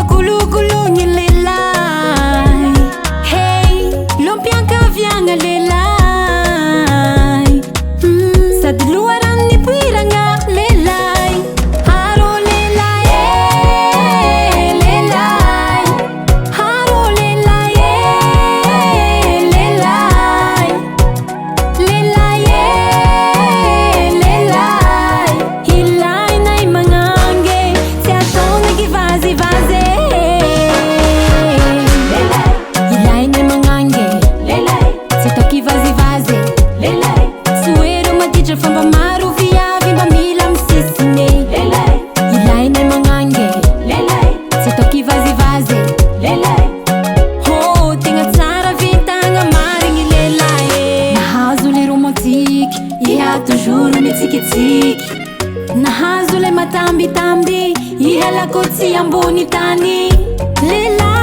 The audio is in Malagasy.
makulukulu-ny lehilahy. Hey, lompiankaviagna lehilahy. Sady loharano nipoiragna lehilahy. Harô lehilahy lehilahy. Harô lehilahy lehilahy. Lehilahy lehilahy. Ilainay magnangy, tsy ataonay kivazivazy. Ilainay magnangy, tsy atao kivazivazy. Tsy hoe reo maditra fa mba maro viavy mba mila misisiny. Ilainay magnangy, tsy atao kivazivazy. Oh, tegna tsara vitagna marigny lehilahy. Nahazo le romantiky, iha toujours mitsikitsiky. Nahazo le matambitamby, iha lakôtsy ambony tany. Lehilahy